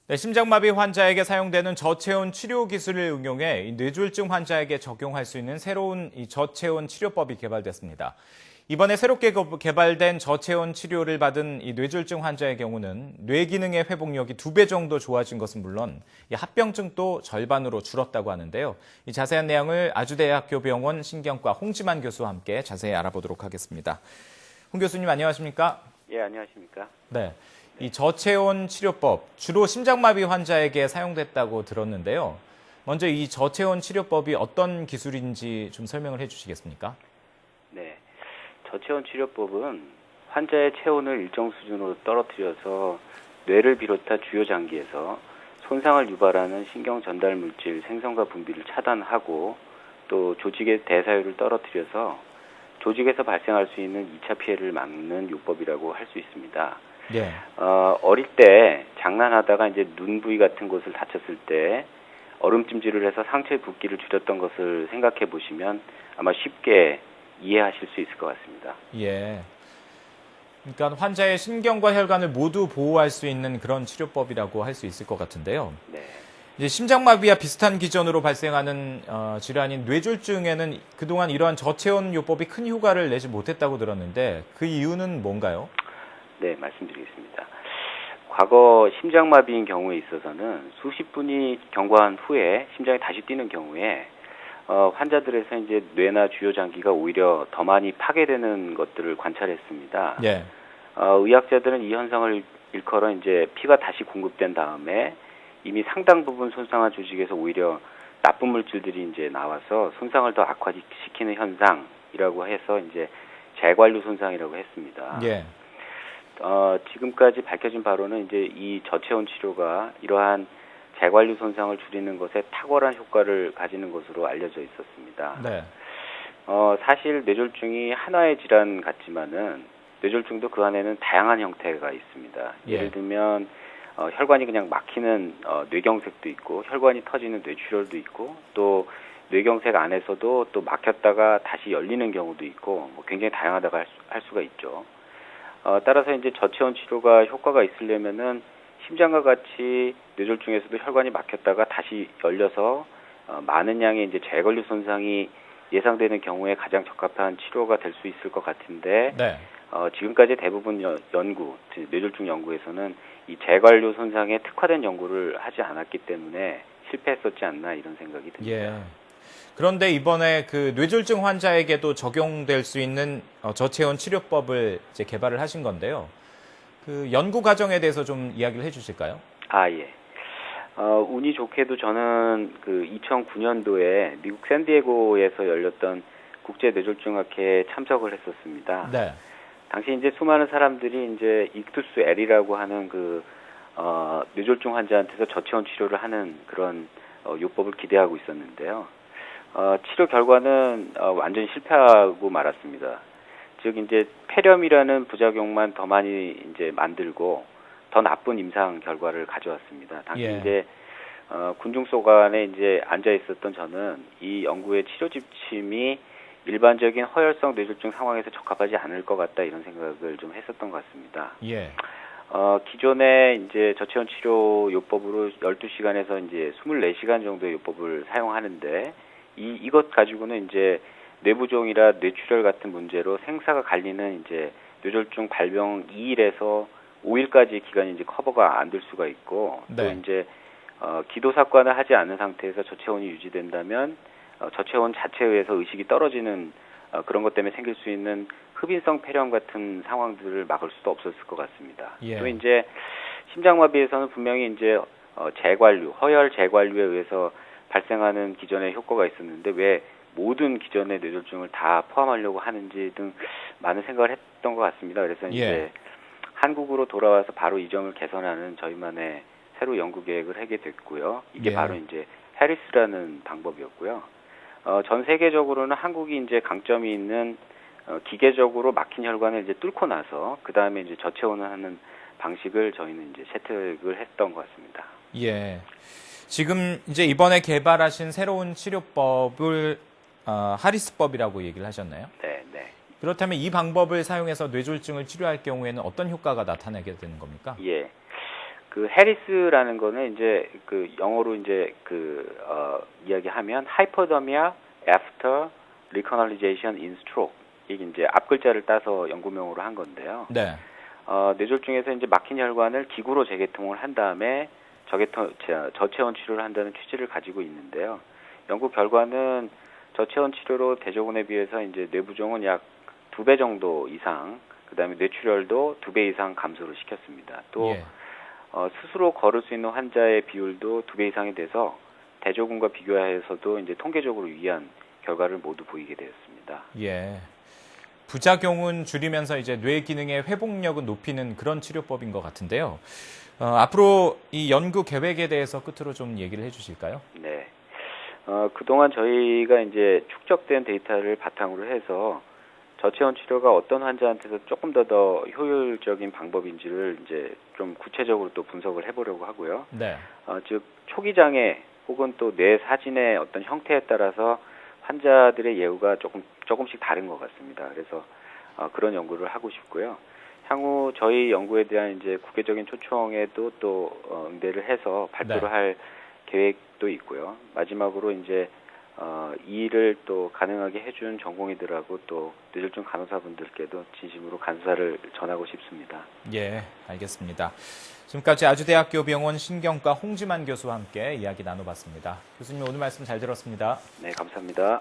네, 심장마비 환자에게 사용되는 저체온 치료 기술을 응용해 이 뇌졸중 환자에게 적용할 수 있는 새로운 이 저체온 치료법이 개발됐습니다. 이번에 새롭게 개발된 저체온 치료를 받은 이 뇌졸중 환자의 경우는 뇌 기능의 회복력이 2배 정도 좋아진 것은 물론 이 합병증도 절반으로 줄었다고 하는데요. 이 자세한 내용을 아주대학교 병원 신경과 홍지만 교수와 함께 자세히 알아보도록 하겠습니다. 홍 교수님 안녕하십니까? 예, 안녕하십니까? 네. 이 저체온 치료법, 주로 심장마비 환자에게 사용됐다고 들었는데요. 먼저 이 저체온 치료법이 어떤 기술인지 좀 설명을 해주시겠습니까? 네. 저체온 치료법은 환자의 체온을 일정 수준으로 떨어뜨려서 뇌를 비롯한 주요 장기에서 손상을 유발하는 신경 전달 물질 생성과 분비를 차단하고 또 조직의 대사율을 떨어뜨려서 조직에서 발생할 수 있는 2차 피해를 막는 요법이라고 할 수 있습니다. 네. 어릴 때 장난하다가 이제 눈 부위 같은 곳을 다쳤을 때 얼음찜질을 해서 상처의 붓기를 줄였던 것을 생각해 보시면 아마 쉽게 이해하실 수 있을 것 같습니다. 예. 그러니까 환자의 신경과 혈관을 모두 보호할 수 있는 그런 치료법이라고 할 수 있을 것 같은데요. 네. 이제 심장마비와 비슷한 기전으로 발생하는 질환인 뇌졸중에는 그동안 이러한 저체온 요법이 큰 효과를 내지 못했다고 들었는데 그 이유는 뭔가요? 네, 말씀드리겠습니다. 과거 심장마비인 경우에 있어서는 수십 분이 경과한 후에 심장이 다시 뛰는 경우에 환자들에서 이제 뇌나 주요 장기가 오히려 더 많이 파괴되는 것들을 관찰했습니다. 예. 의학자들은 이 현상을 일컬어 이제 피가 다시 공급된 다음에 이미 상당 부분 손상한 조직에서 오히려 나쁜 물질들이 이제 나와서 손상을 더 악화시키는 현상이라고 해서 이제 재관류 손상이라고 했습니다. 예. 지금까지 밝혀진 바로는 이제 이 저체온 치료가 이러한 재관류 손상을 줄이는 것에 탁월한 효과를 가지는 것으로 알려져 있었습니다. 네. 사실 뇌졸중이 하나의 질환 같지만은 뇌졸중도 그 안에는 다양한 형태가 있습니다. 예. 예를 들면 혈관이 그냥 막히는 뇌경색도 있고 혈관이 터지는 뇌출혈도 있고 또 뇌경색 안에서도 또 막혔다가 다시 열리는 경우도 있고 뭐 굉장히 다양하다고 할 수가 있죠. 따라서 이제 저체온 치료가 효과가 있으려면은 심장과 같이 뇌졸중에서도 혈관이 막혔다가 다시 열려서 많은 양의 이제 재관류 손상이 예상되는 경우에 가장 적합한 치료가 될 수 있을 것 같은데 네. 지금까지 대부분 연구, 뇌졸중 연구에서는 이 재관류 손상에 특화된 연구를 하지 않았기 때문에 실패했었지 않나 이런 생각이 듭니다. 예. 그런데 이번에 그 뇌졸중 환자에게도 적용될 수 있는 저체온 치료법을 이제 개발을 하신 건데요. 그 연구 과정에 대해서 좀 이야기를 해주실까요? 아, 예. 운이 좋게도 저는 그 2009년도에 미국 샌디에고에서 열렸던 국제 뇌졸중학회에 참석을 했었습니다. 네. 당시 이제 수많은 사람들이 이제 익투스 L이라고 하는 그 뇌졸중 환자한테서 저체온 치료를 하는 그런 요법을 기대하고 있었는데요. 치료 결과는 완전히 실패하고 말았습니다. 즉 이제 폐렴이라는 부작용만 더 많이 이제 만들고 더 나쁜 임상 결과를 가져왔습니다. 당시 예. 이제 군중 속 안에 이제 앉아 있었던 저는 이 연구의 치료 지침이 일반적인 허혈성 뇌졸중 상황에서 적합하지 않을 것 같다 이런 생각을 좀 했었던 것 같습니다. 예. 기존의 이제 저체온 치료 요법으로 12시간에서 이제 24시간 정도의 요법을 사용하는데 이것 가지고는 이제 뇌부종이라 뇌출혈 같은 문제로 생사가 갈리는 이제 뇌졸중 발병 2일에서 5일까지 기간이 이제 커버가 안 될 수가 있고 네. 또 이제 기도 삭관을 하지 않은 상태에서 저체온이 유지된다면 저체온 자체에 의해서 의식이 떨어지는 그런 것 때문에 생길 수 있는 흡인성 폐렴 같은 상황들을 막을 수도 없었을 것 같습니다. 예. 또 이제 심장마비에서는 분명히 이제 재관류, 허혈 재관류에 의해서 발생하는 기전의 효과가 있었는데 왜 모든 기전의 뇌졸중을 다 포함하려고 하는지 등 많은 생각을 했던 것 같습니다. 그래서 이제 예. 한국으로 돌아와서 바로 이 점을 개선하는 저희만의 새로 연구 계획을 하게 됐고요. 이게 예. 바로 이제 해리스라는 방법이었고요. 전 세계적으로는 한국이 이제 강점이 있는 기계적으로 막힌 혈관을 이제 뚫고 나서 그 다음에 이제 저체온을 하는 방식을 저희는 이제 채택을 했던 것 같습니다. 예. 지금 이제 이번에 개발하신 새로운 치료법을 하리스법이라고 얘기를 하셨나요? 네, 네. 그렇다면 이 방법을 사용해서 뇌졸중을 치료할 경우에는 어떤 효과가 나타나게 되는 겁니까? 예. 그 해리스라는 거는 이제 그 영어로 이제 이야기하면 hypodermia after recanalization in stroke. 이게 이제 앞글자를 따서 연구명으로 한 건데요. 네. 뇌졸중에서 이제 막힌 혈관을 기구로 재개통을 한 다음에 저체온 치료를 한다는 취지를 가지고 있는데요. 연구 결과는 저체온 치료로 대조군에 비해서 이제 뇌부종은 약 2배 정도 이상, 그다음에 뇌출혈도 2배 이상 감소를 시켰습니다. 또 예. 스스로 걸을 수 있는 환자의 비율도 2배 이상이 돼서 대조군과 비교해서도 이제 통계적으로 유의한 결과를 모두 보이게 되었습니다. 예. 부작용은 줄이면서 이제 뇌 기능의 회복력은 높이는 그런 치료법인 것 같은데요. 앞으로 이 연구 계획에 대해서 끝으로 좀 얘기를 해주실까요? 네. 그동안 저희가 이제 축적된 데이터를 바탕으로 해서 저체온 치료가 어떤 환자한테서 조금 더 효율적인 방법인지를 이제 좀 구체적으로 또 분석을 해보려고 하고요. 네. 즉 초기 장애 혹은 또 뇌 사진의 어떤 형태에 따라서 환자들의 예후가 조금씩 다른 것 같습니다. 그래서 그런 연구를 하고 싶고요. 향후 저희 연구에 대한 이제 국외적인 초청에도 또 응대를 해서 발표를 네. 할 계획도 있고요. 마지막으로 이제 이 일을 또 가능하게 해준 전공의들하고 또 뇌졸중 간호사분들께도 진심으로 감사를 전하고 싶습니다. 예, 알겠습니다. 지금까지 아주대학교 병원 신경과 홍지만 교수와 함께 이야기 나눠봤습니다. 교수님 오늘 말씀 잘 들었습니다. 네, 감사합니다.